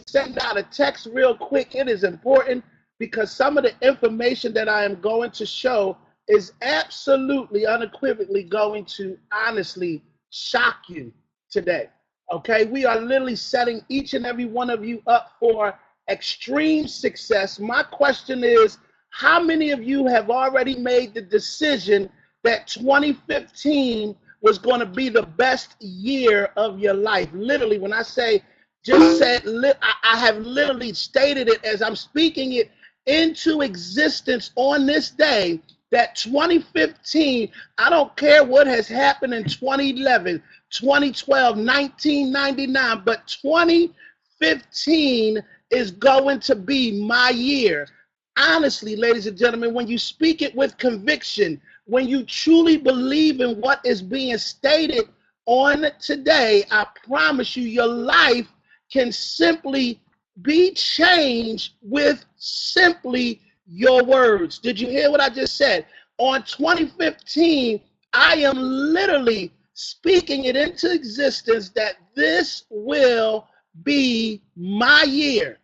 send out a text real quick. It is important because some of the information that I am going to show is absolutely, unequivocally going to honestly shock you today. Okay, we are literally setting each and every one of you up for extreme success. My question is, how many of you have already made the decision that 2015 was going to be the best year of your life? Literally, when I say just said, I have literally stated it as I'm speaking it into existence on this day, that 2015, I don't care what has happened in 2011, 2012, 1999, but 2015 is going to be my year. Honestly, ladies and gentlemen, when you speak it with conviction, when you truly believe in what is being stated on today, I promise you, your life can simply be changed with simply your words. Did you hear what I just said? On 2015, I am literally speaking it into existence that this will be my year.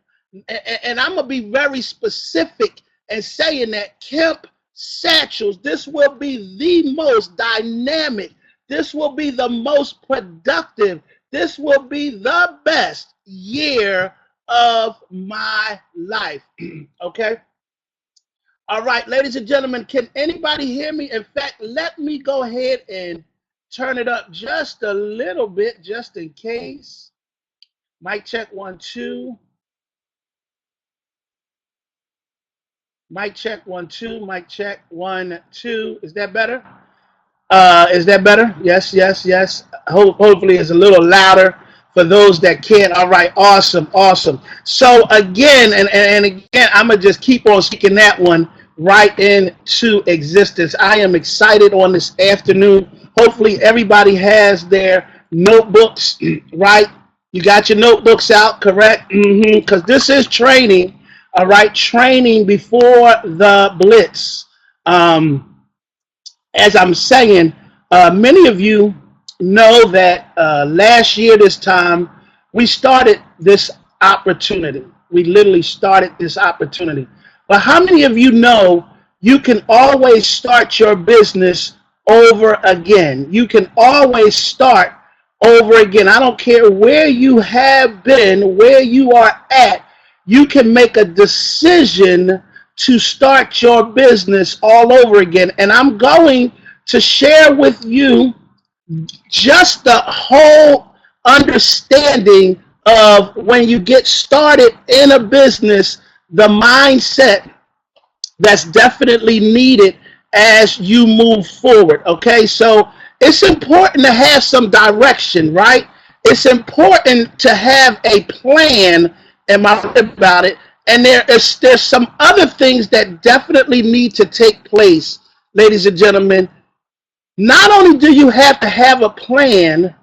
And I'm going to be very specific and saying that Kemp Satchels, this will be the most dynamic, this will be the most productive, this will be the best year of my life. Okay? All right, ladies and gentlemen, can anybody hear me? In fact, let me go ahead and turn it up just a little bit, just in case. Mic check 1, 2. Mic check 1, 2. Mic check 1, 2. Is that better? Is that better? Yes, yes, yes. Hopefully it's a little louder for those that can. All right, awesome, awesome. So again, and again, I'm going to just keep on speaking that one right into existence. I am excited on this afternoon. Hopefully everybody has their notebooks, right? You got your notebooks out, correct? Because this is training, all right? Training before the Blitz. As I'm saying, many of you know that last year this time, we started this opportunity. We literally started this opportunity. But how many of you know you can always start your business over again? You can always start over again. I don't care where you have been, where you are at, you can make a decision to start your business all over again. And I'm going to share with you just the whole understanding of when you get started in a business, the mindset that's definitely needed as you move forward. Okay, so it's important to have some direction, right? It's important to have a plan. Am I right about it? And there's some other things that definitely need to take place, ladies and gentlemen. Not only do you have to have a plan,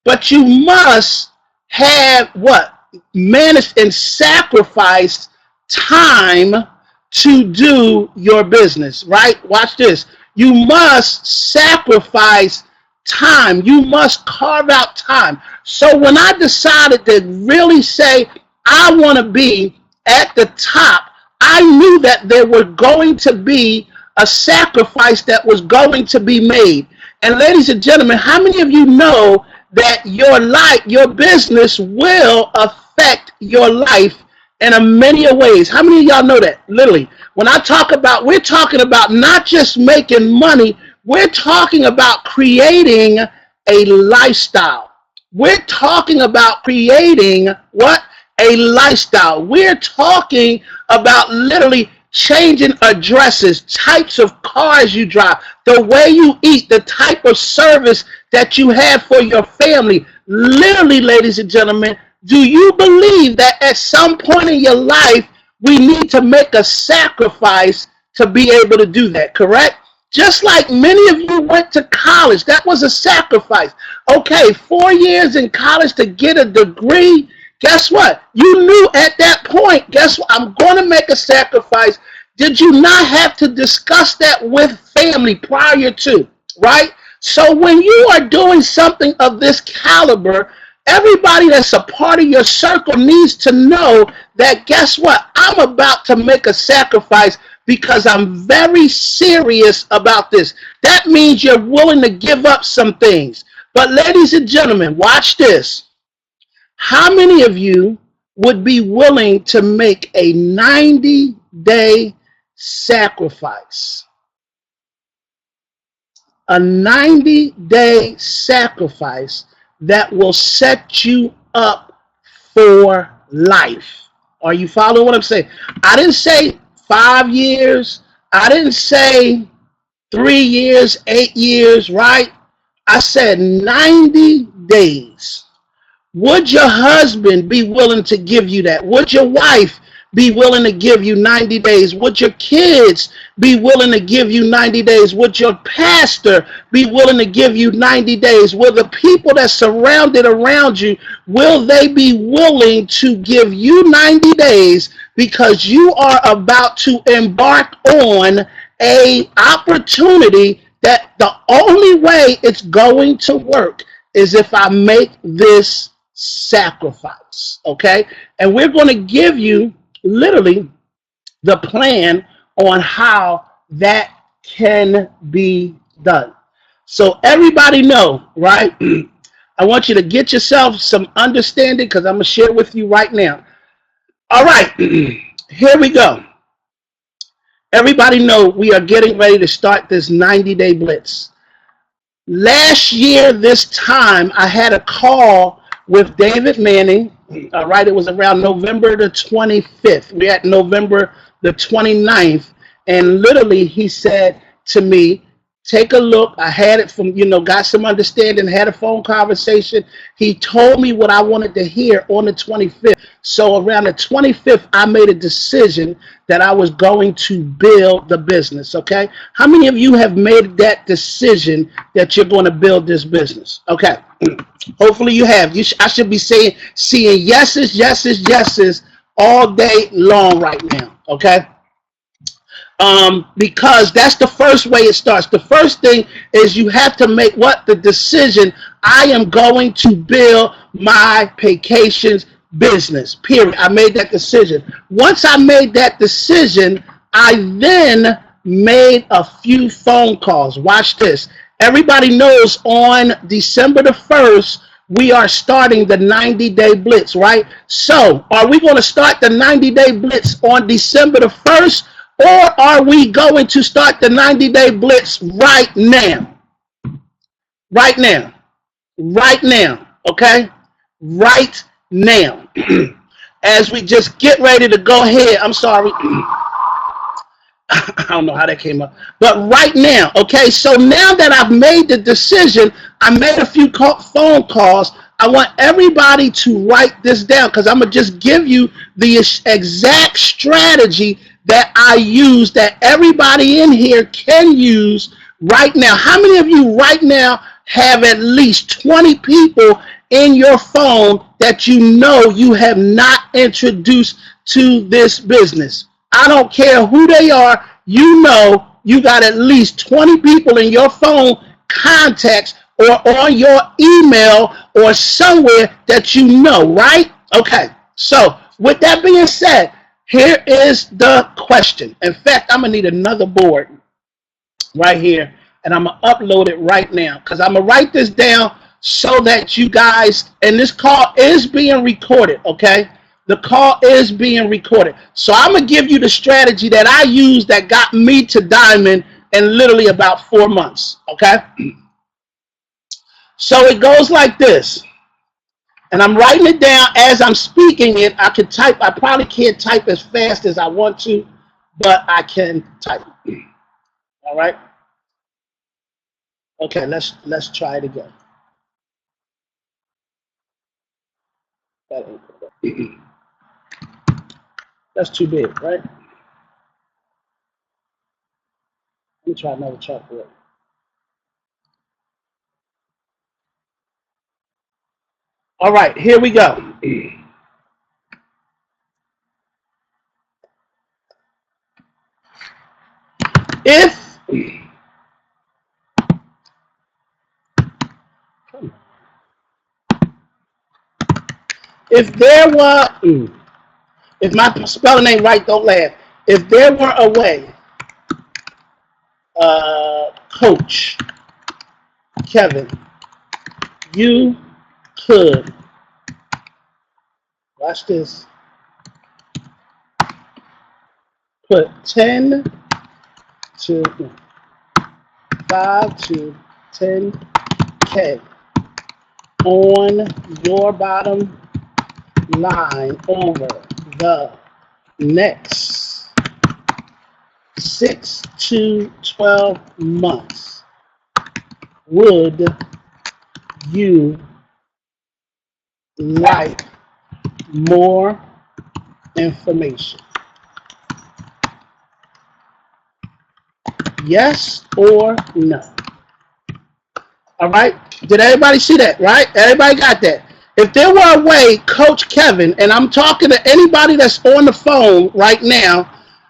but you must have what? Managed and sacrificed time to do your business, right? Watch this. You must sacrifice time. You must carve out time. So when I decided to really say, I want to be at the top, I knew that there were going to be a sacrifice that was going to be made. And ladies and gentlemen, how many of you know that your life, your business will affect your life in many ways? How many of y'all know that? Literally, when I talk about, we're talking about not just making money, we're talking about creating a lifestyle. We're talking about creating what? A lifestyle. We're talking about literally changing addresses, types of cars you drive, the way you eat, the type of service that you have for your family. Literally, ladies and gentlemen, do you believe that at some point in your life, we need to make a sacrifice to be able to do that, correct? Just like many of you went to college, that was a sacrifice. Okay, 4 years in college to get a degree. Guess what? You knew at that point, guess what? I'm going to make a sacrifice. Did you not have to discuss that with family prior to, right? So when you are doing something of this caliber, Everybody that's a part of your circle needs to know that, guess what? I'm about to make a sacrifice because I'm very serious about this. That means you're willing to give up some things. But ladies and gentlemen, watch this. How many of you would be willing to make a 90-day sacrifice? A 90-day sacrifice that will set you up for life. Are you following what I'm saying? I didn't say 5 years. I didn't say 3 years, 8 years, right? I said 90 days. Would your husband be willing to give you that? Would your wife be willing to give you 90 days? Would your kids be willing to give you 90 days? Would your pastor be willing to give you 90 days? Will the people that surrounded around you, will they be willing to give you 90 days because you are about to embark on a opportunity that the only way it's going to work is if I make this sacrifice, okay? And we're going to give you literally the plan on how that can be done. So everybody know, right? I want you to get yourself some understanding because I'm going to share with you right now. All right, here we go. Everybody know we are getting ready to start this 90-day blitz. Last year, this time, I had a call with David Manning. All right, it was around November the 25th. We're at November the 29th. And literally, he said to me, take a look. I had it from, got some understanding, had a phone conversation. He told me what I wanted to hear on the 25th. So around the 25th, I made a decision that I was going to build the business, okay? How many of you have made that decision that you're going to build this business? Okay. Hopefully you have. I should be seeing yeses, yeses, yeses all day long right now, okay? Because that's the first way it starts. The first thing is you have to make what? The decision. I am going to build my vacations business, period. I made that decision. Once I made that decision, I then made a few phone calls. Watch this. Everybody knows on December the 1st, we are starting the 90-day blitz, right? So are we going to start the 90-day blitz on December the 1st? Or are we going to start the 90-day blitz right now? Right now. Right now. Okay? Right now. As we just get ready to go ahead. I'm sorry. I don't know how that came up. But right now. Okay? So now that I've made the decision, I made a few phone calls. I want everybody to write this down because I'm going to just give you the exact strategy that I use that everybody in here can use right now. How many of you right now have at least 20 people in your phone that you have not introduced to this business? I don't care who they are. You got at least 20 people in your phone contacts or on your email or somewhere that right? Okay, so with that being said, here is the question. In fact, I'm going to need another board right here, and I'm going to upload it right now because I'm going to write this down so that you guys, and this call is being recorded, okay? The call is being recorded. So I'm going to give you the strategy that I used that got me to diamond in literally about 4 months, okay? So it goes like this. And I'm writing it down as I'm speaking it. I can type. I probably can't type as fast as I want to, but I can type. All right. Okay. Let's try it again. That's too big, right? Let me try another chalkboard. All right. Here we go. If If there were, if my spelling ain't right, don't laugh. If there were a way, Coach Kevin, you could, watch this, put 10 to 5 to 10K on your bottom line over the next 6 to 12 months, would you like more information? Yes or no? All right. Did everybody see that? Right? Everybody got that? If there were a way, Coach Kevin, and I'm talking to anybody that's on the phone right now,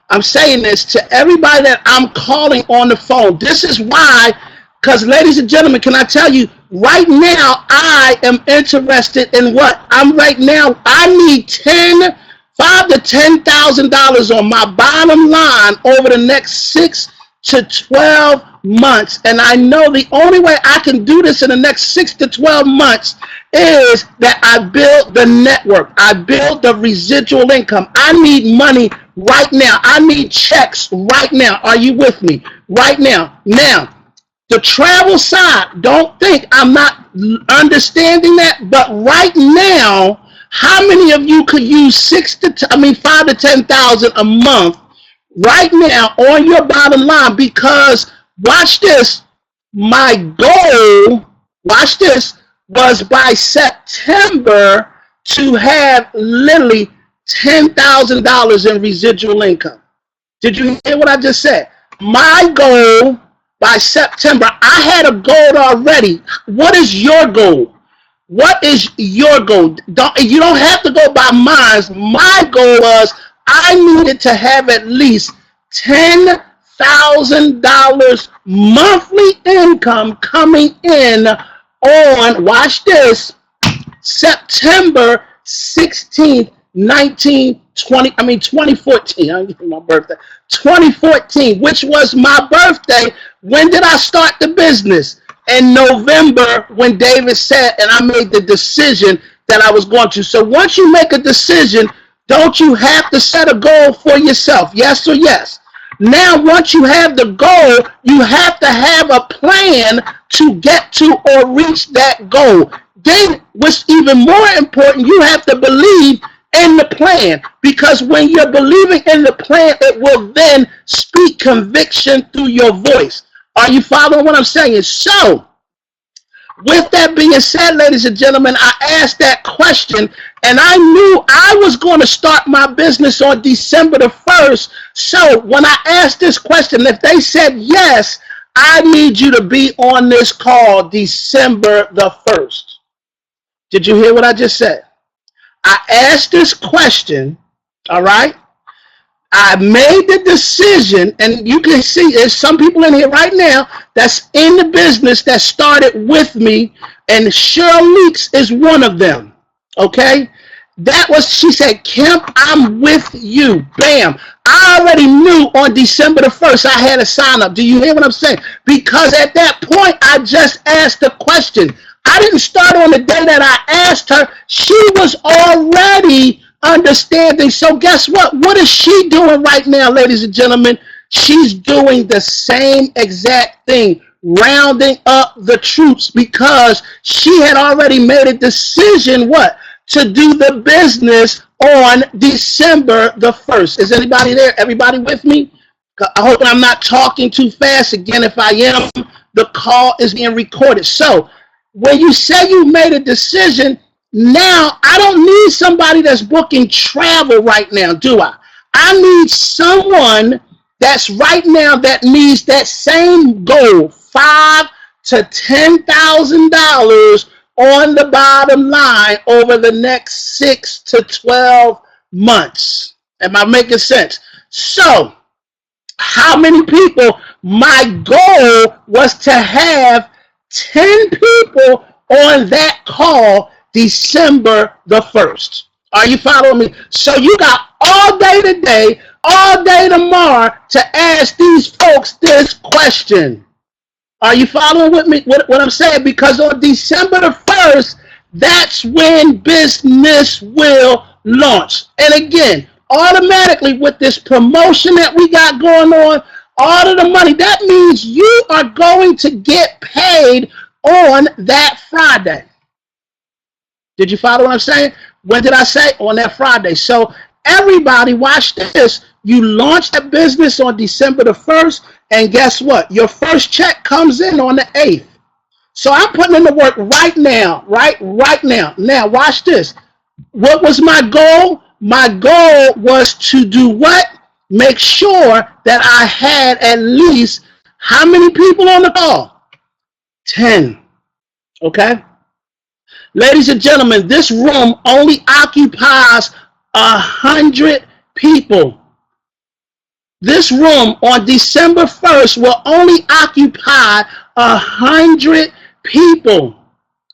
I'm saying this to everybody that I'm calling on the phone. This is why, because ladies and gentlemen, can I tell you, right now, I am interested in what? I need $5,000 to $10,000 on my bottom line over the next 6 to 12 months. And I know the only way I can do this in the next 6 to 12 months is that I build the network. I build the residual income. I need money right now. I need checks right now. Are you with me? Right now. Now, the travel side, don't think I'm not understanding that, but right now, how many of you could use 5 to 10,000 a month right now on your bottom line? Because watch this, my goal, watch this, was by September to have literally $10,000 in residual income. Did you hear what I just said? My goal by September, I had a goal already. What is your goal? What is your goal? You don't have to go by mine. My goal was I needed to have at least $10,000 monthly income coming in on, watch this, September 16th, 2014. I'm getting my birthday. 2014, which was my birthday. When did I start the business? In November, when David said, and I made the decision that I was going to. So once you make a decision, don't you have to set a goal for yourself? Yes or yes? Now, once you have the goal, you have to have a plan to get to or reach that goal. Then, what's even more important, you have to believe in the plan, because when you're believing in the plan, it will then speak conviction through your voice. Are you following what I'm saying? So, with that being said, ladies and gentlemen, I asked that question, and I knew I was going to start my business on December the 1st. So when I asked this question, if they said yes, I need you to be on this call December the 1st. Did you hear what I just said? I asked this question, all right? I made the decision, and you can see there's some people in here right now that's in the business that started with me, and Cheryl Leaks is one of them, okay? She said, Kemp, I'm with you. Bam. I already knew on December the 1st I had to sign up. Do you hear what I'm saying? Because at that point, I just asked the question. I didn't start on the day that I asked her. She was already understanding. So guess what? What is she doing right now, ladies and gentlemen? She's doing the same exact thing, rounding up the troops, because she had already made a decision, what? To do the business on December the 1st. Is anybody there? Everybody with me? I hope I'm not talking too fast. Again, if I am, the call is being recorded. So when you say you made a decision, now I don't need somebody that's booking travel right now, do I? I need someone that's right now that needs that same goal, $5,000 to $10,000 on the bottom line over the next 6 to 12 months. Am I making sense? So, how many people? My goal was to have 10 people on that call December the 1st. Are you following me? So you got all day today, all day tomorrow to ask these folks this question. Are you following with me? What I'm saying? Because on December the 1st, that's when business will launch. And again, automatically with this promotion that we got going on, all of the money, that means you are going to get paid on that Friday. Did you follow what I'm saying? When did I say? On that Friday. So everybody, watch this. You launch that business on December the 1st, and guess what? Your first check comes in on the 8th. So I'm putting in the work right now, right now. Now, watch this. What was my goal? My goal was to do what? Make sure that I had at least how many people on the call? 10. Okay? Ladies and gentlemen, this room only occupies 100 people. This room on December 1st will only occupy 100 people.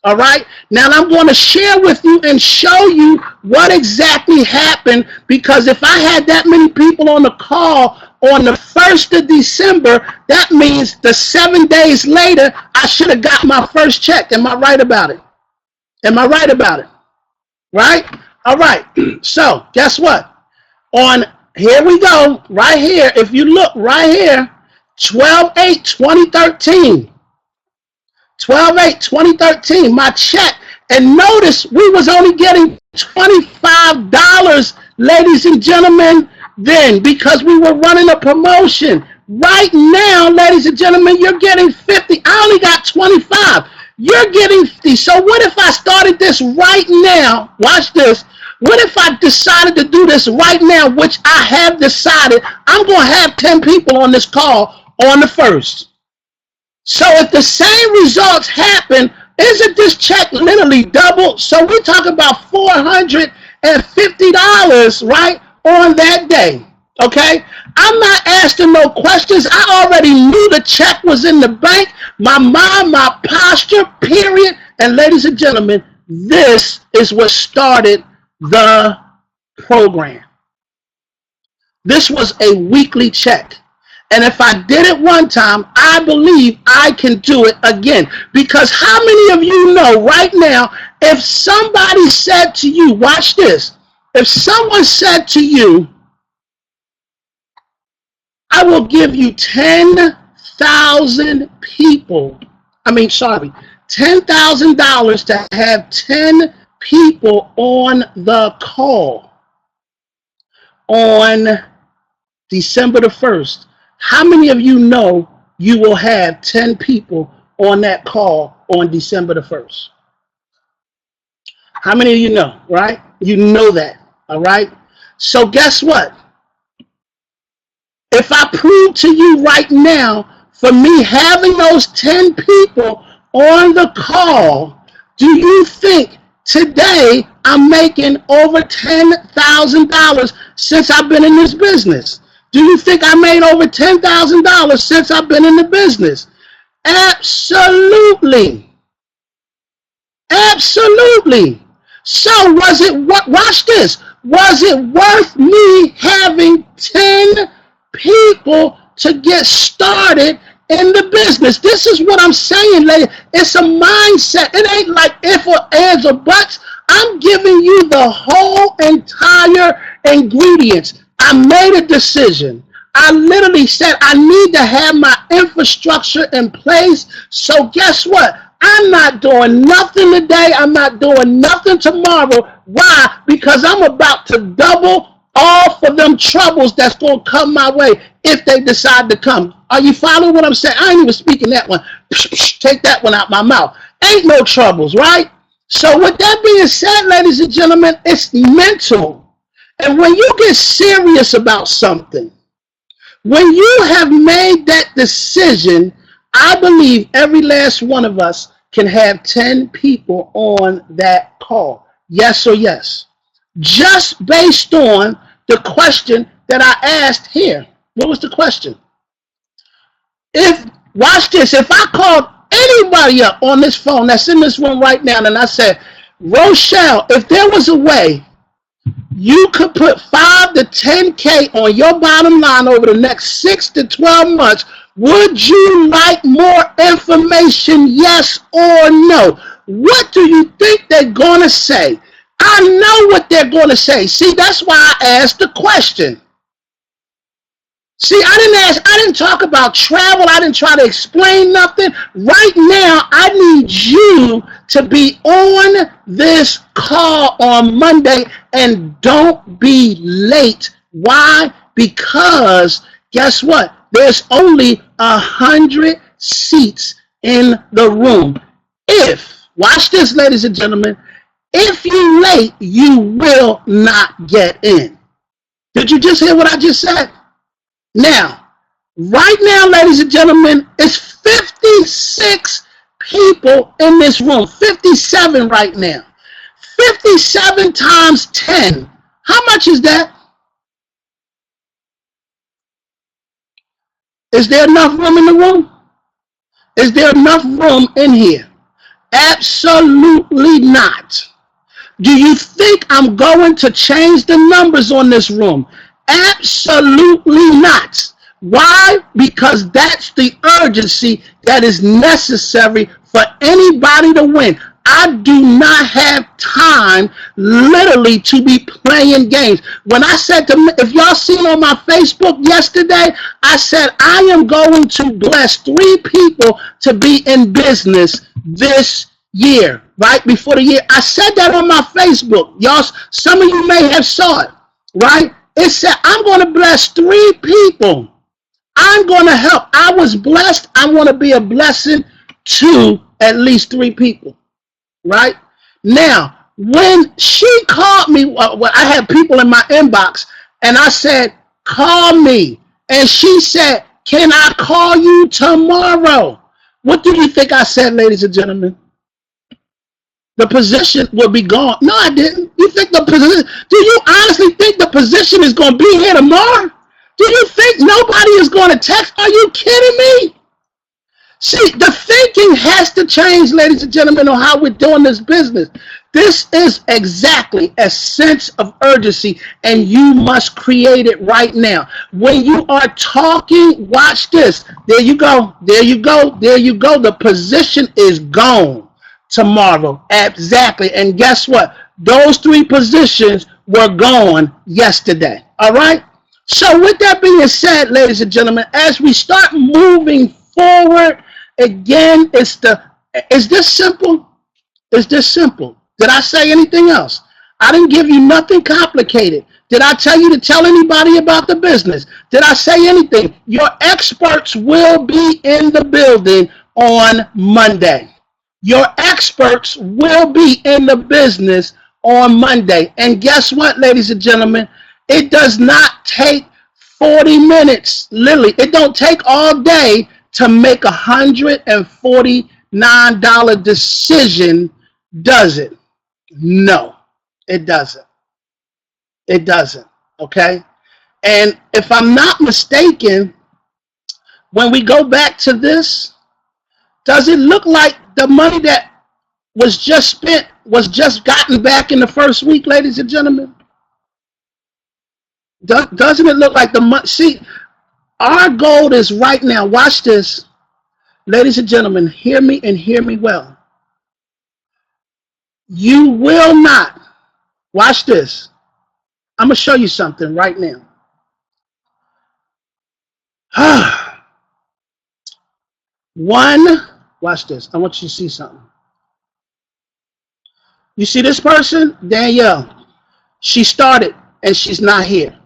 All right. Now I'm going to share with you and show you what exactly happened, because if I had that many people on the call on the 1st of December, that means the 7 days later, I should have got my first check. Am I right about it? Am I right about it? Right? All right. So guess what? Here we go. Right here. If you look right here, 12/8/2013. 12/8/2013, my check. And notice we was only getting $25, ladies and gentlemen, then, because we were running a promotion. Right now, ladies and gentlemen, you're getting 50. I only got 25. You're getting 50. So what if I started this right now? Watch this. What if I decided to do this right now, which I have decided? I'm going to have 10 people on this call on the 1st. So if the same results happen, isn't this check literally double? So we're talking about $450, right, on that day, okay? I'm not asking no questions. I already knew the check was in the bank. My mind, my posture, period. And ladies and gentlemen, this is what started the program. This was a weekly check. And if I did it one time, I believe I can do it again. Because how many of you know right now, if somebody said to you, watch this, if someone said to you, I will give you 10,000 people, $10,000 to have 10 people on the call on December the 1st. How many of you know you will have 10 people on that call on December the 1st? How many of you know, right? You know that, all right? So guess what? If I prove to you right now, for me having those 10 people on the call, do you think today I'm making over $10,000 since I've been in this business? Do you think I made over $10,000 since I've been in the business? Absolutely. Absolutely. So was it, watch this, was it worth me having 10 people to get started in the business? This is what I'm saying, lady. It's a mindset. It ain't like if or ands or buts. I'm giving you the whole entire ingredients. I made a decision. I literally said I need to have my infrastructure in place. So guess what? I'm not doing nothing today. I'm not doing nothing tomorrow. Why? Because I'm about to double all for them troubles that's going to come my way if they decide to come. Are you following what I'm saying? I ain't even speaking that one. Take that one out my mouth. Ain't no troubles, right? So with that being said, ladies and gentlemen, it's mental. And when you get serious about something, when you have made that decision, I believe every last one of us can have 10 people on that call. Yes or yes? Just based on the question that I asked here. What was the question? Watch this, if I called anybody up on this phone that's in this room right now and I said, Rochelle, if there was a way you could put 5 to 10K on your bottom line over the next 6 to 12 months, would you like more information, yes or no? What do you think they're going to say? I know what they're going to say. See, that's why I asked the question. See, I didn't talk about travel. I didn't try to explain nothing. Right now, I need you to be on this call on Monday and don't be late. Why? Because guess what? There's only 100 seats in the room. Watch this, ladies and gentlemen, if you're late, you will not get in. Did you just hear what I just said? Now, right now, ladies and gentlemen, it's 56 people in this room. 57 right now. 57 times 10. How much is that? Is there enough room in the room? Is there enough room in here? Absolutely not. Do you think I'm going to change the numbers on this room? Absolutely not. Why? Because that's the urgency that is necessary for anybody to win. I do not have time literally to be playing games. When I said if y'all seen on my Facebook yesterday, I said I am going to bless 3 people to be in business this year, right before the year. I said that on my Facebook. Y'all, some of you may have saw it, right? It said, I'm going to bless 3 people. I'm going to help. I was blessed. I want to be a blessing to at least 3 people, right? Now, when she called me, I had people in my inbox, and I said, call me. And she said, can I call you tomorrow? What do you think I said, ladies and gentlemen? The position will be gone. No, I didn't. You think the position, do you honestly think the position is going to be here tomorrow? Do you think nobody is going to text? Are you kidding me? See, the thinking has to change, ladies and gentlemen, on how we're doing this business. This is exactly a sense of urgency, and you must create it right now. When you are talking, watch this. There you go. There you go. There you go. The position is gone tomorrow. Exactly. And guess what? Those 3 positions were gone yesterday. All right? So with that being said, ladies and gentlemen, as we start moving forward, again, is this simple? Is this simple? Did I say anything else? I didn't give you nothing complicated. Did I tell you to tell anybody about the business? Did I say anything? Your experts will be in the building on Monday. Your experts will be in the business on Monday. And guess what, ladies and gentlemen? It does not take 40 minutes. Literally, it don't take all day to make a $149 decision, does it? No, it doesn't. It doesn't, okay? And if I'm not mistaken, when we go back to this, does it look like the money that was just spent was just gotten back in the first week, ladies and gentlemen? Doesn't it look like the money? See, our goal is right now, watch this. Ladies and gentlemen, hear me and hear me well. You will not, watch this. I'm going to show you something right now. Watch this. I want you to see something. You see this person? Danielle. She started and she's not here.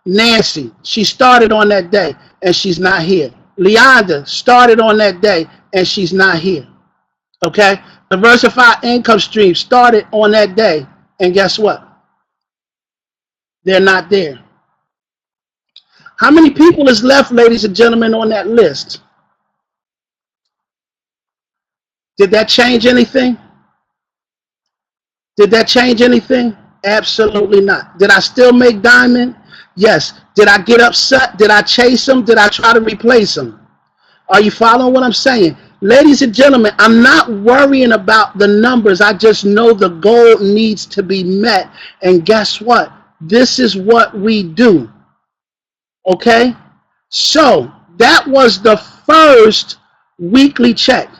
Nancy, she started on that day and she's not here. Leonda started on that day and she's not here. Okay? Diversified income stream started on that day, and guess what? They're not there. How many people is left, ladies and gentlemen, on that list? Did that change anything? Did that change anything? Absolutely not. Did I still make diamond? Yes. Did I get upset? Did I chase them? Did I try to replace them? Are you following what I'm saying? Ladies and gentlemen, I'm not worrying about the numbers. I just know the goal needs to be met. And guess what? This is what we do. Okay? So that was the first weekly check.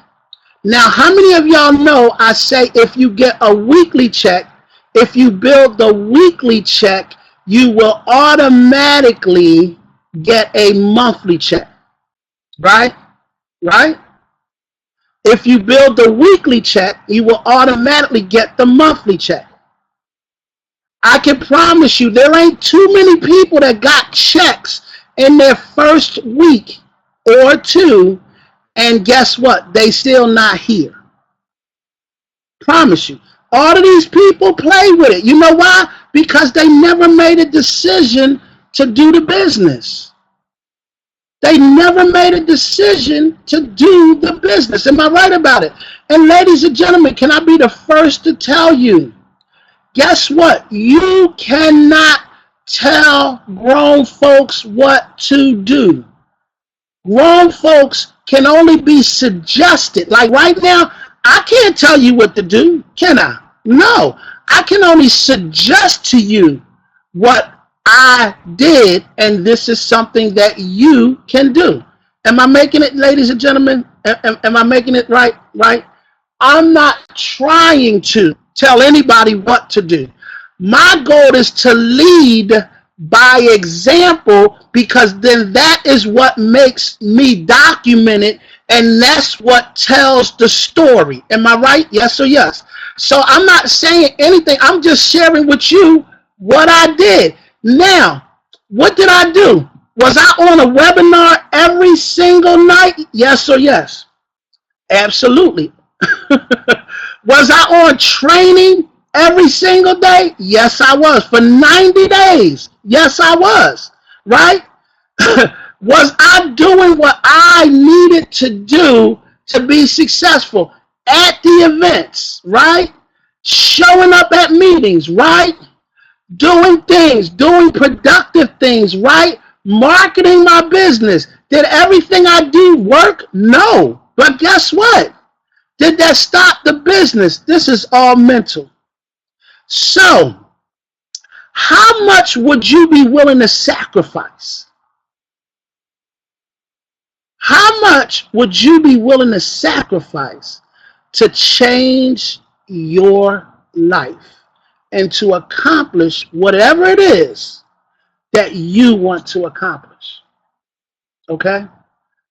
Now, how many of y'all know I say if you get a weekly check, if you build the weekly check, you will automatically get a monthly check, right? Right? If you build the weekly check, you will automatically get the monthly check. I can promise you there ain't too many people that got checks in their first week or two, and guess what? They still not here. Promise you. All of these people play with it. You know why? Because they never made a decision to do the business. They never made a decision to do the business. Am I right about it? And ladies and gentlemen, can I be the first to tell you, guess what? You cannot tell grown folks what to do. Grown folks can only be suggested. Like right now, I can't tell you what to do, can I? No, I can only suggest to you what I did, and this is something that you can do. Am I making it, ladies and gentlemen? Am I making it right? Right? I'm not trying to tell anybody what to do. My goal is to lead by example, because then that is what makes me document it, and that's what tells the story. Am I right? Yes or yes? So I'm not saying anything. I'm just sharing with you what I did. Now, what did I do? Was I on a webinar every single night? Yes or yes? Absolutely. Was I on training every single day? Yes, I was. For 90 days. Yes, I was. Right? Was I doing what I needed to do to be successful at the events? Right? Showing up at meetings. Right? Doing things, doing productive things, right? Marketing my business. Did everything I do work? No. But guess what? Did that stop the business? This is all mental. So, how much would you be willing to sacrifice? How much would you be willing to sacrifice to change your life and to accomplish whatever it is that you want to accomplish? Okay?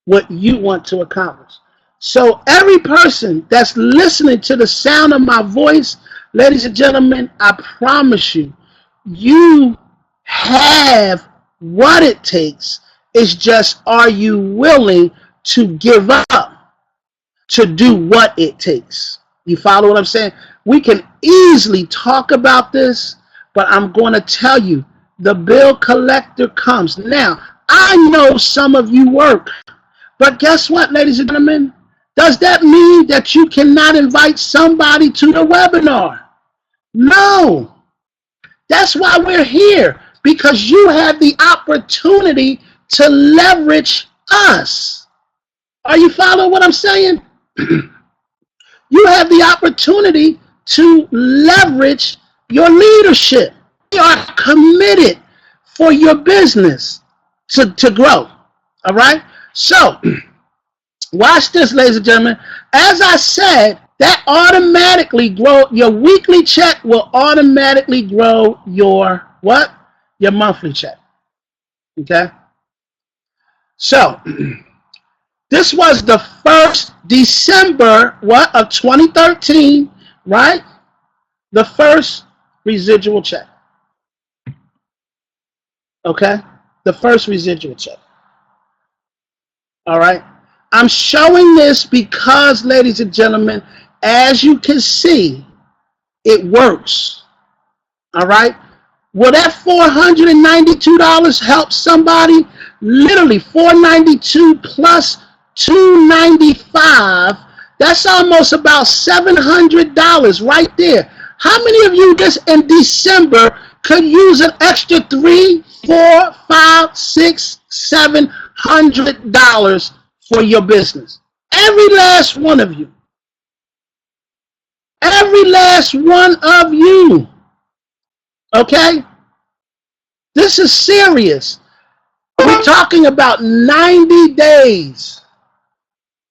What you want to accomplish. So every person that's listening to the sound of my voice, ladies and gentlemen, I promise you, you have what it takes. It's just, are you willing to give up to do what it takes? You follow what I'm saying? We can easily talk about this, but I'm going to tell you, the bill collector comes. Now, I know some of you work, but guess what, ladies and gentlemen? Does that mean that you cannot invite somebody to the webinar? No. That's why we're here, because you have the opportunity to leverage us. Are you following what I'm saying? You have the opportunity to leverage your leadership. We are committed for your business to grow. All right? So, watch this, ladies and gentlemen. As I said, that automatically grow, your weekly check will automatically grow your what? Your monthly check. Okay? So, this was the 1st December, what, of 2013, right? The first residual check. Okay? The first residual check. All right? I'm showing this because, ladies and gentlemen, as you can see, it works. All right? Will that $492 help somebody? Literally, $492 plus $295. That's almost about $700 right there. How many of you this in December could use an extra $300, $400, $500, $600, $700 for your business? Every last one of you. Every last one of you. Okay? This is serious. We're talking about 90 days.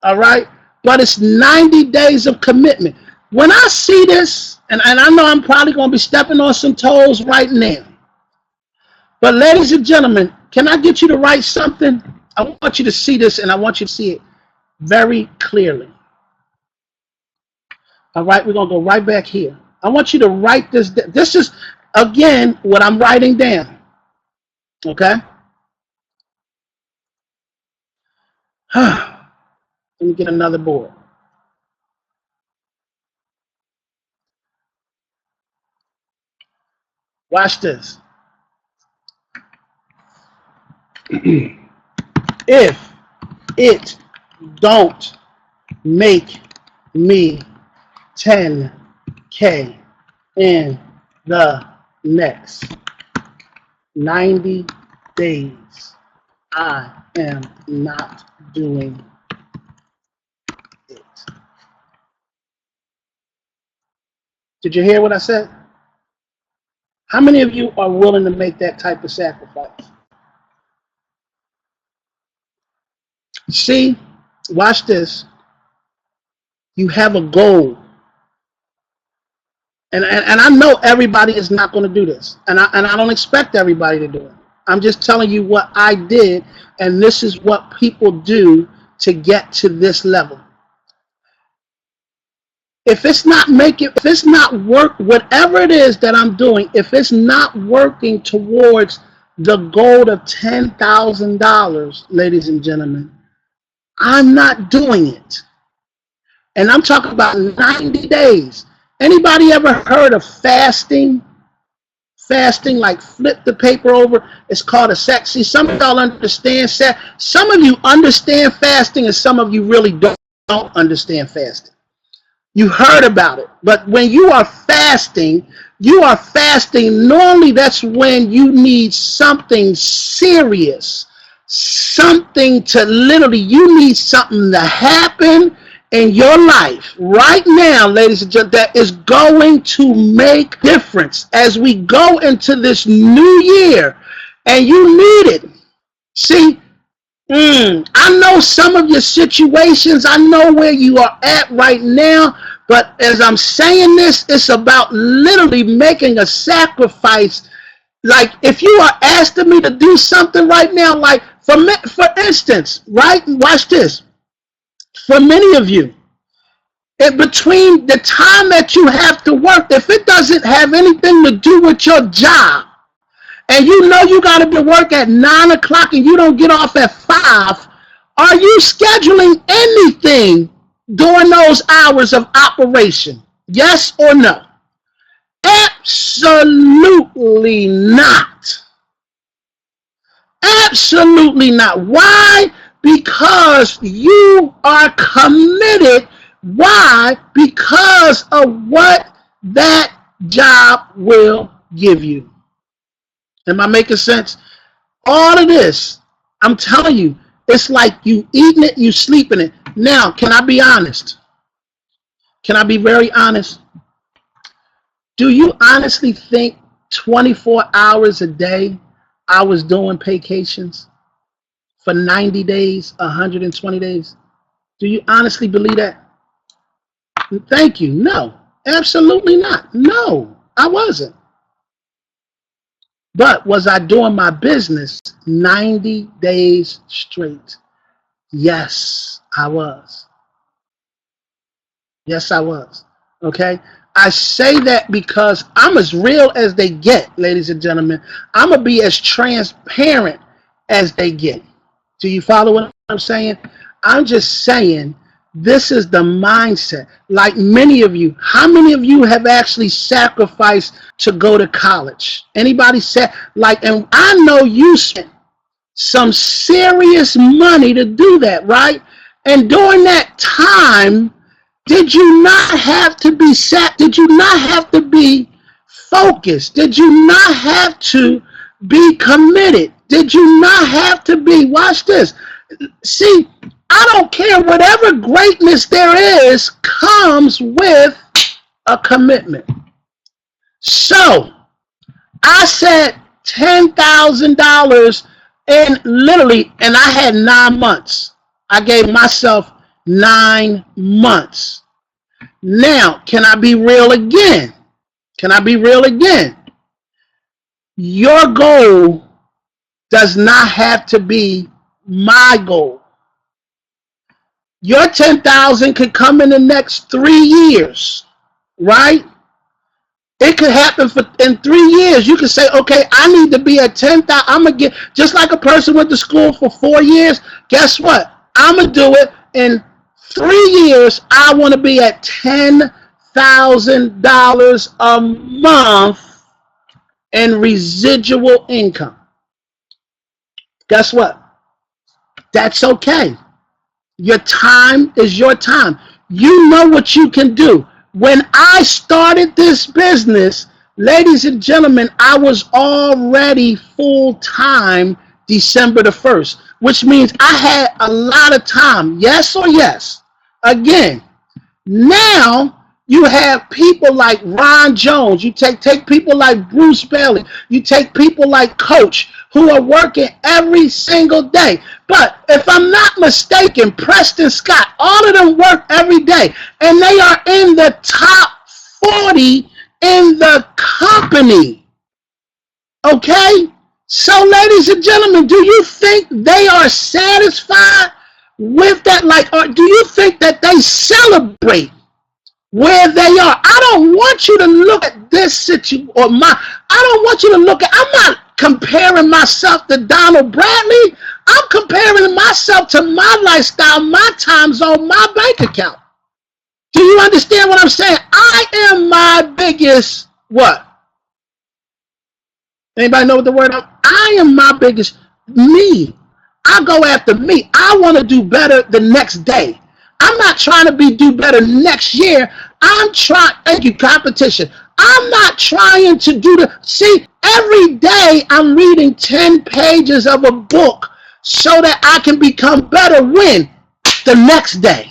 All right? But it's 90 days of commitment. When I see this, and I know I'm probably going to be stepping on some toes right now. But ladies and gentlemen, can I get you to write something? I want you to see this, and I want you to see it very clearly. All right, we're going to go right back here. I want you to write this. This is, again, what I'm writing down. Okay? Let me get another board. Watch this. If it don't make me 10K in the next 90 days, I am not doing it. Did you hear what I said? How many of you are willing to make that type of sacrifice? See, watch this. You have a goal. And I know everybody is not going to do this. And I don't expect everybody to do it. I'm just telling you what I did, and this is what people do to get to this level. If it's not work, whatever it is that I'm doing, if it's not working towards the goal of $10,000, ladies and gentlemen, I'm not doing it. And I'm talking about 90 days. Anybody ever heard of fasting? Fasting, like flip the paper over. It's called a sex. See, some of y'all understand. Some of you understand fasting, and some of you really don't understand fasting. You heard about it, but when you are fasting. Normally, that's when you need something serious, something to literally. You need something to happen in your life right now, ladies and gentlemen, that is going to make difference as we go into this new year, and you need it. See, I know some of your situations. I know where you are at right now, but as I'm saying this, it's about literally making a sacrifice. Like if you are asking me to do something right now, like for instance, right? Watch this. For many of you, between the time that you have to work, if it doesn't have anything to do with your job, and you know you got to be work at 9 o'clock and you don't get off at 5, are you scheduling anything during those hours of operation? Yes or no? Absolutely not. Absolutely not. Why? Because you are committed. Why? Because of what that job will give you. Am I making sense? All of this, I'm telling you, it's like you eating it, you sleeping it. Now, can I be honest? Can I be very honest? Do you honestly think 24 hours a day I was doing vacations for 90 days, 120 days? Do you honestly believe that? Thank you. No, absolutely not. No, I wasn't. But was I doing my business 90 days straight? Yes, I was. Yes, I was. Okay? I say that because I'm as real as they get, ladies and gentlemen. I'm going to be as transparent as they get. Do you follow what I'm saying? I'm just saying this is the mindset. Like many of you, how many of you have actually sacrificed to go to college? Anybody said, like, and I know you spent some serious money to do that, right? And during that time, did you not have to be Did you not have to be focused? Did you not have to be committed? Did you not have to be, watch this. See, I don't care. Whatever greatness there is comes with a commitment. So I said $10,000 and I had 9 months. I gave myself 9 months. Now, can I be real again? Can I be real again? Your goal does not have to be my goal. Your 10,000 could come in the next 3 years, right? It could happen in 3 years. You could say, okay, I need to be at 10,000. I'm going to get, just like a person went to school for 4 years. Guess what? I'm going to do it in 3 years. I want to be at $10,000 a month in residual income. Guess what? That's okay. Your time is your time. You know what you can do. When I started this business, ladies and gentlemen, I was already full-time December the 1st, which means I had a lot of time. Yes or yes? Again, now you have people like Ron Jones. You take people like Bruce Bailey. You take people like Coach who are working every single day. But if I'm not mistaken, Preston Scott, all of them work every day. And they are in the top 40 in the company. Okay? So, ladies and gentlemen, do you think they are satisfied with that? Like, or do you think that they celebrate where they are? I don't want you to look at this situation I don't want you to look at, I'm not comparing myself to Donald Bradley. I'm comparing myself to my lifestyle, my time zone, my bank account. Do you understand what I'm saying? I am my biggest what? Anybody know what the word is? I am my biggest me. I go after me. I want to do better the next day. I'm not trying to do better next year. I'm trying, thank you, competition. I'm not trying to see, every day I'm reading 10 pages of a book so that I can become better when? The next day.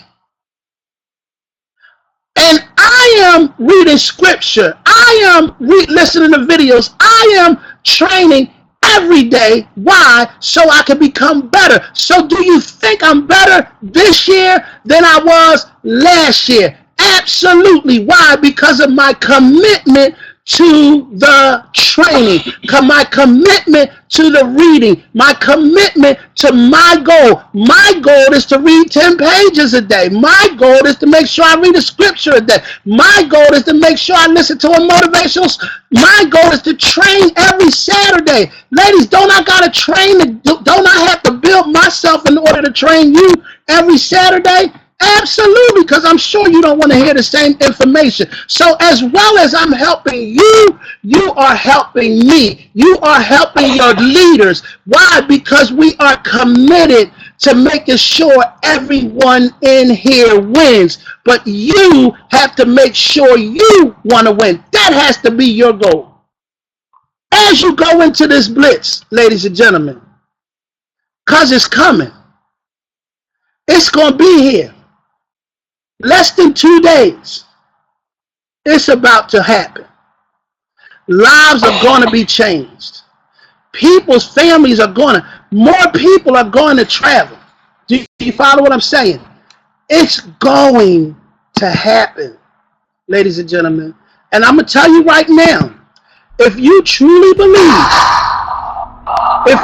And I am reading scripture. I am listening to videos. I am training every day. Why? So I can become better. So do you think I'm better this year than I was last year? Absolutely. Why? Because of my commitment to the training, my commitment to the reading, my commitment to my goal. My goal is to read 10 pages a day. My goal is to make sure I read a scripture a day. My goal is to make sure I listen to a motivational. My goal is to train every Saturday. Ladies, don't I got to train? Don't I have to build myself in order to train you every Saturday? Absolutely, because I'm sure you don't want to hear the same information. So as well as I'm helping you, you are helping me. You are helping your leaders. Why? Because we are committed to making sure everyone in here wins. But you have to make sure you want to win. That has to be your goal. As you go into this blitz, ladies and gentlemen, because it's coming. It's going to be here. Less than 2 days, it's about to happen. Lives are going to be changed. People's families are more people are going to travel. Do you follow what I'm saying? It's going to happen, ladies and gentlemen. And I'm going to tell you right now, if you truly believe that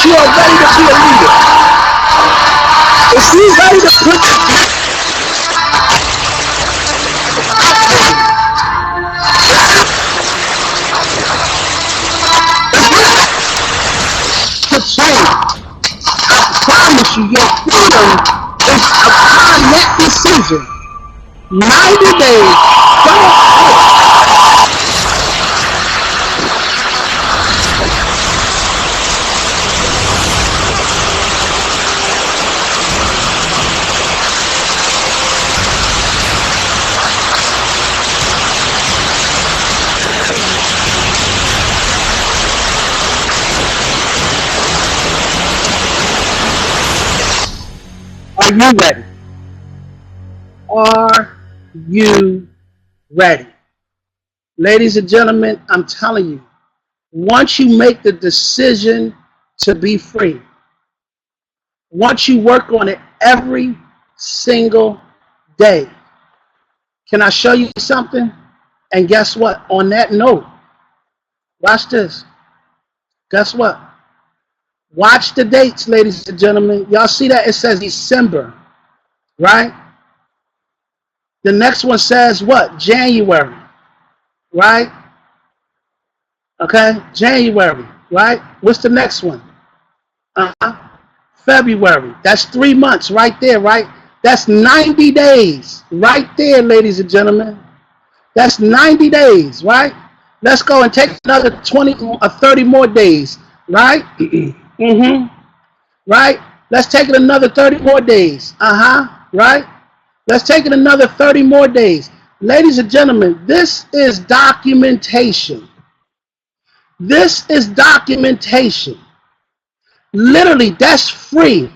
you are ready to be a leader, if you're ready to put to change, I promise you, your freedom is upon that decision. 90 days, don't you ready? Are you ready? Ladies and gentlemen, I'm telling you, once you make the decision to be free, once you work on it every single day, can I show you something? And guess what? On that note, watch this. Guess what? Watch the dates, ladies and gentlemen. Y'all see that? It says December, right? The next one says what? January, right? Okay, January, right? What's the next one? February. That's 3 months right there, right? That's 90 days right there, ladies and gentlemen. That's 90 days, right? Let's go and take another 20 or 30 more days, right? Right? Let's take it another 30 more days. Right? Let's take it another 30 more days. Ladies and gentlemen, this is documentation. This is documentation. Literally, that's free.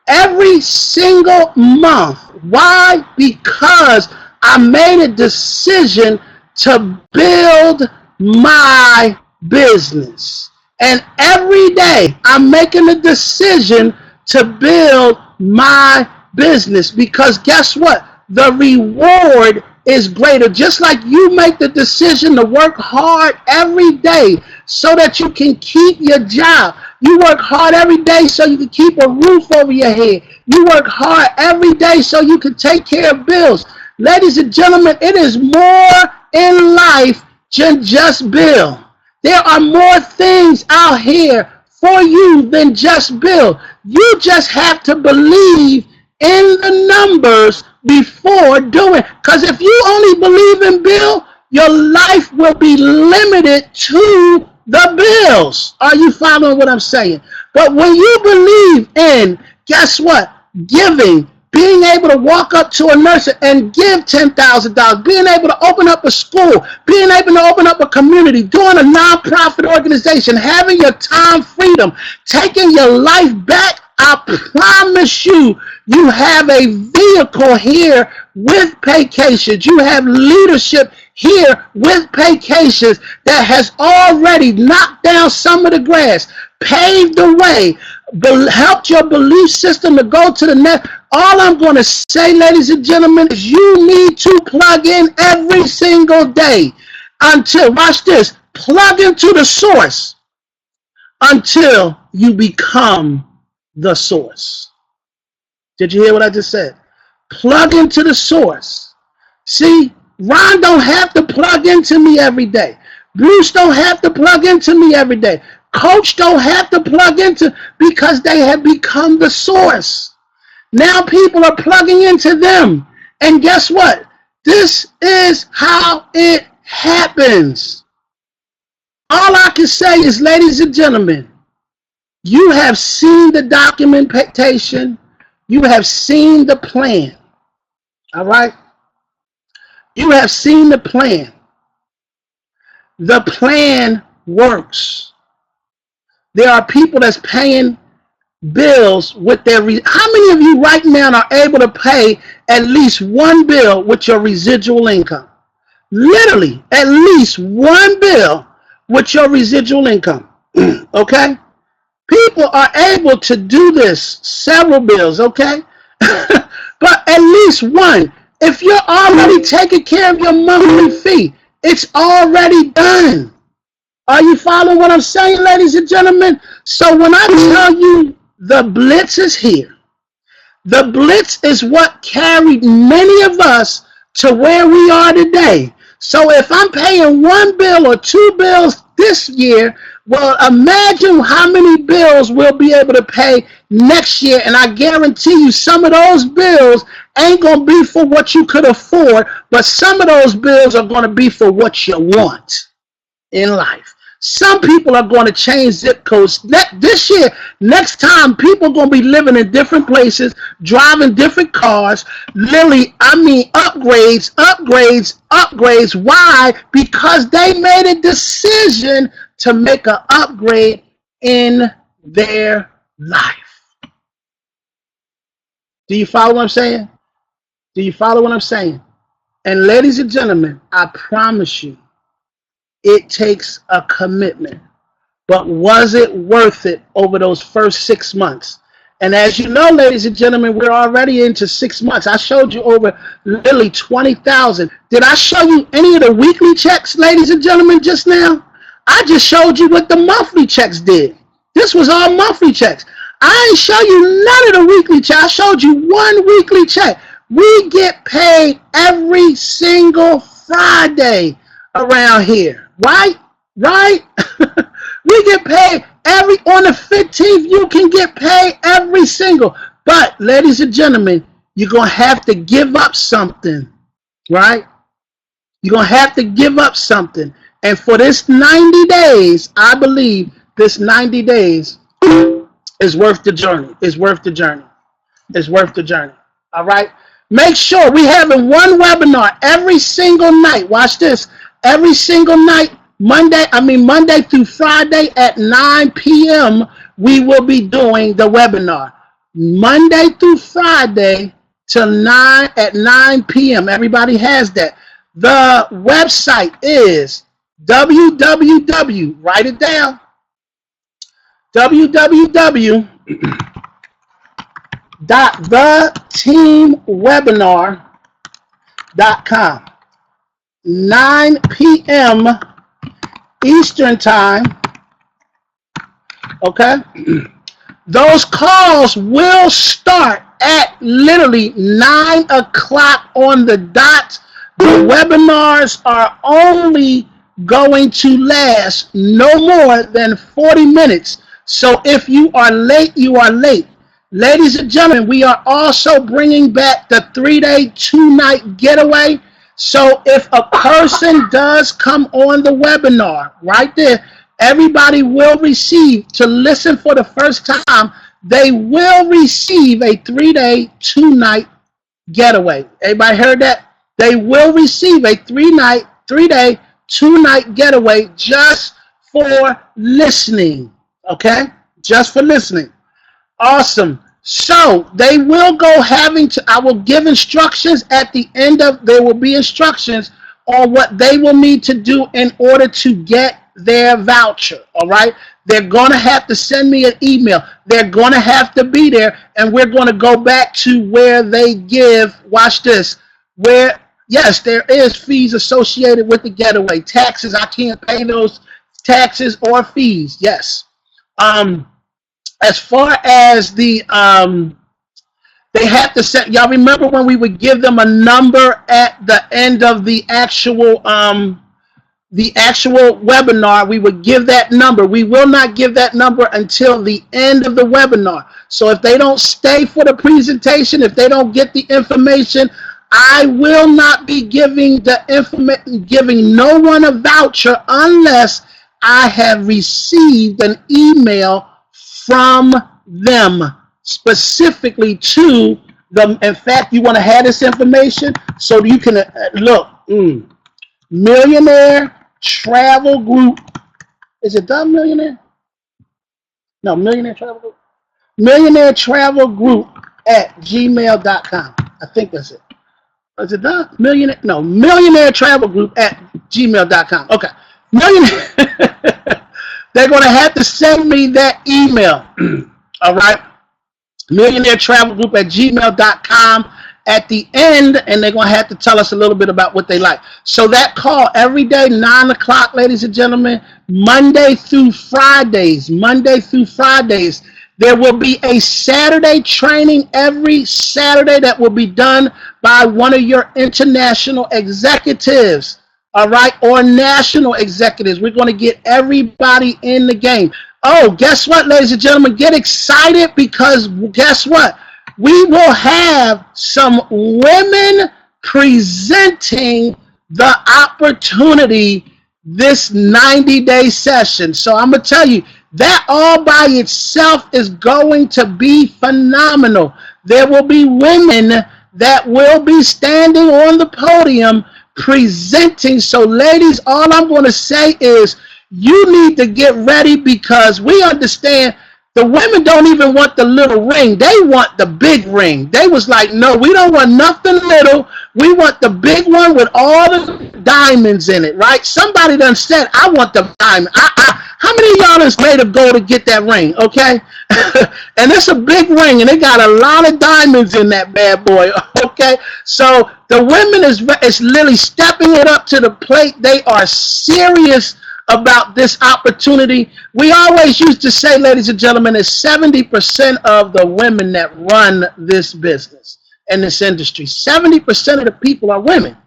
Every single month. Why? Because I made a decision to build my business. And every day I'm making a decision to build my business, because guess what? The reward is greater. Just like you make the decision to work hard every day so that you can keep your job. You work hard every day so you can keep a roof over your head. You work hard every day so you can take care of bills. Ladies and gentlemen, it is more in life than just bill. There are more things out here for you than just bill. You just have to believe in the numbers before doing. Because if you only believe in bill, your life will be limited to the bills. Are you following what I'm saying? But when you believe in, guess what? Giving, being able to walk up to a nurse and give $10,000, being able to open up a school, being able to open up a community, doing a nonprofit organization, having your time freedom, taking your life back, I promise you, you have a vehicle here with vacations. You have leadership here with vacations that has already knocked down some of the grass, paved the way, helped your belief system to go to the next. All I'm going to say, ladies and gentlemen, is you need to plug in every single day until, watch this, plug into the source until you become the source. Did you hear what I just said? Plug into the source. See, Ron don't have to plug into me every day. Bruce don't have to plug into me every day. Coach don't have to plug into, because they have become the source. Now people are plugging into them. And guess what? This is how it happens. All I can say is, ladies and gentlemen, you have seen the documentation. You have seen the plan. All right? You have seen the plan. The plan works. There are people that's paying bills with their, how many of you right now are able to pay at least one bill with your residual income? Literally, at least one bill with your residual income. Okay? People are able to do this, several bills, okay? But at least one. If you're already taking care of your monthly fee, it's already done. Are you following what I'm saying, ladies and gentlemen? So when I tell you the Blitz is here, the Blitz is what carried many of us to where we are today. So if I'm paying one bill or two bills this year, well, imagine how many bills we'll be able to pay next year. And I guarantee you some of those bills ain't going to be for what you could afford, but some of those bills are going to be for what you want in life. Some people are going to change zip codes this year. Next time, people are going to be living in different places, driving different cars. Literally, I mean, upgrades, upgrades, upgrades. Why? Because they made a decision to make an upgrade in their life. Do you follow what I'm saying? Do you follow what I'm saying? And ladies and gentlemen, I promise you, it takes a commitment. But was it worth it over those first 6 months? And as you know, ladies and gentlemen, we're already into 6 months. I showed you over literally 20,000. Did I show you any of the weekly checks, ladies and gentlemen, just now? I just showed you what the monthly checks did. This was all monthly checks. I didn't show you none of the weekly checks. I showed you one weekly check. We get paid every single Friday around here, right? Right? We get paid on the 15th. You can get paid every single. But ladies and gentlemen, you're going to have to give up something, right? You're going to have to give up something. And for this 90 days, I believe this 90 days is worth the journey. It's worth the journey. It's worth the journey. All right? Make sure we having one webinar every single night. Watch this. Every single night, Monday through Friday at 9 p.m., we will be doing the webinar. Monday through Friday till at 9 p.m. Everybody has that. The website is www, write it down, www.theteamwebinar.com. 9 p.m. Eastern time. Okay? Those calls will start at literally 9 o'clock on the dot. The webinars are only going to last no more than 40 minutes. So if you are late, you are late. Ladies and gentlemen, we are also bringing back the 3-day, 2-night getaway. So if a person does come on the webinar right there, everybody will receive, to listen for the first time, they will receive a 3-day, 2-night getaway. Everybody heard that? They will receive a 3-day, 2-night getaway just for listening. Okay? Just for listening. Awesome. So they will go I will give instructions at the end there will be instructions on what they will need to do in order to get their voucher. All right. They're going to have to send me an email. They're going to have to be there, and we're going to go back to where they give, watch this, where, yes, there is fees associated with the getaway. Taxes, I can't pay those taxes or fees. Yes. As far as the, they have to set, y'all remember when we would give them a number at the end of the actual webinar, we would give that number. We will not give that number until the end of the webinar. So if they don't stay for the presentation, if they don't get the information, I will not be giving giving no one a voucher unless I have received an email from them specifically to them. In fact, you want to have this information so you can look. Millionaire Travel Group. Is it done, Millionaire? No, Millionaire Travel Group. Millionaire Travel Group at gmail.com. I think that's it. Is it done? Millionaire Travel Group at gmail.com. Okay. Millionaire. They're going to have to send me that email. All right. Millionaire Travel Group at gmail.com at the end, and they're going to have to tell us a little bit about what they like. So that call every day, 9 o'clock, ladies and gentlemen, Monday through Fridays. There will be a Saturday training every Saturday that will be done by one of your international executives. All right, or national executives. We're going to get everybody in the game. Oh, guess what, ladies and gentlemen? Get excited, because guess what? We will have some women presenting the opportunity this 90-day session. So I'm going to tell you, that all by itself is going to be phenomenal. There will be women that will be standing on the podium presenting. So ladies, all I'm going to say is you need to get ready, because we understand The women don't even want the little ring. They want the big ring. They was like, no, we don't want nothing little. We want the big one with all the diamonds in it, right? Somebody done said, I want the diamond. How many of y'all is made of gold to get that ring, okay? And it's a big ring, and it got a lot of diamonds in that bad boy, okay? So the women is literally stepping it up to the plate. They are serious about this opportunity. We always used to say, ladies and gentlemen, it's 70% of the women that run this business and this industry. 70% of the people are women.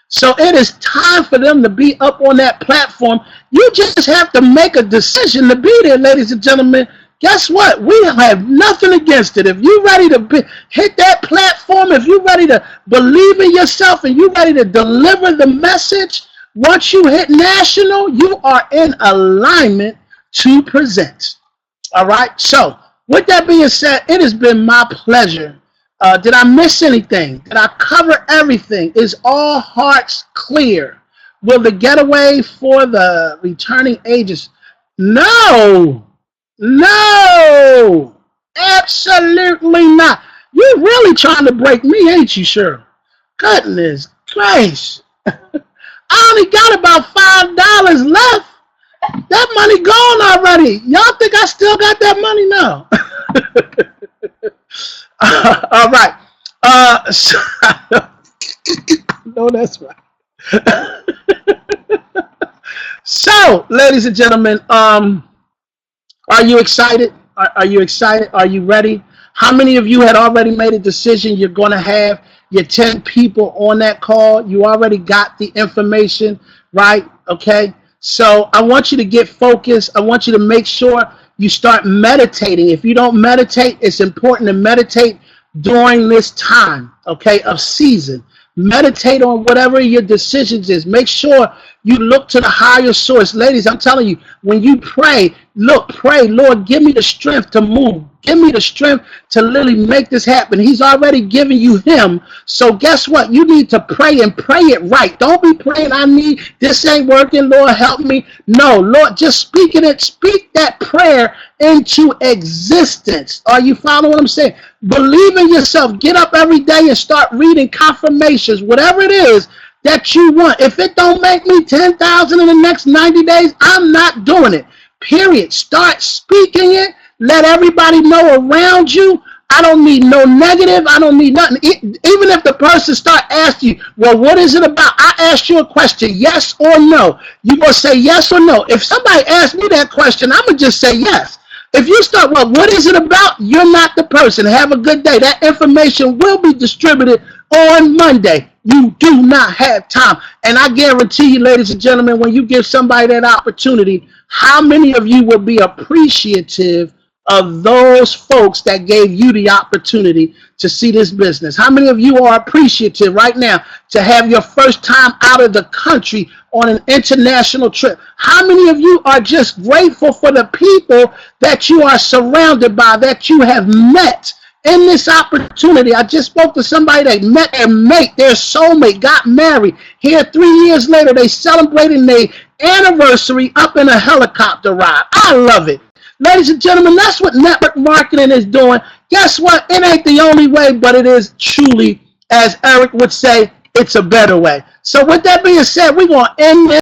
So it is time for them to be up on that platform. You just have to make a decision to be there, ladies and gentlemen. Guess what? We have nothing against it. If you're ready to hit that platform, if you're ready to believe in yourself and you're ready to deliver the message, once you hit national, you are in alignment to present. All right? So with that being said, it has been my pleasure. Did I miss anything? Did I cover everything? Is all hearts clear? Will the getaway for the returning agents? No, absolutely not. You're really trying to break me, ain't you, Cheryl? Goodness gracious. I only got about $5 left. That money gone already. Y'all think I still got that money? No. All right. No, that's right. So, ladies and gentlemen, are you excited? Are you excited? Are you ready? How many of you had already made a decision? You're going to have your 10 people on that call. You already got the information, right? Okay. So I want you to get focused. I want you to make sure you start meditating. If you don't meditate, it's important to meditate during this time, okay, of season. Meditate on whatever your decisions is. Make sure you look to the higher source. Ladies, I'm telling you, when you pray, pray, Lord, give me the strength to move. Give me the strength to literally make this happen. He's already given you him. So guess what? You need to pray and pray it right. Don't be praying, this ain't working, Lord, help me. No, Lord, just speak that prayer into existence. Are you following what I'm saying? Believe in yourself. Get up every day and start reading confirmations, whatever it is that you want. If it don't make me 10,000 in the next 90 days, I'm not doing it. Period. Start speaking it. Let everybody know around you. I don't need no negative. I don't need nothing. Even if the person start asking you, well, what is it about? I asked you a question, yes or no. You going to say yes or no. If somebody asks me that question, I'm going to just say yes. If you start, well, what is it about? You're not the person. Have a good day. That information will be distributed on Monday. You do not have time. And I guarantee you, ladies and gentlemen, when you give somebody that opportunity, how many of you will be appreciative of those folks that gave you the opportunity to see this business? How many of you are appreciative right now to have your first time out of the country on an international trip? How many of you are just grateful for the people that you are surrounded by, that you have met in this opportunity? I just spoke to somebody that met their mate, their soulmate, got married. Here 3 years later, they celebrating their anniversary up in a helicopter ride. I love it. Ladies and gentlemen, that's what network marketing is doing. Guess what? It ain't the only way, but it is truly, as Eric would say, it's a better way. So with that being said, we're going to end this.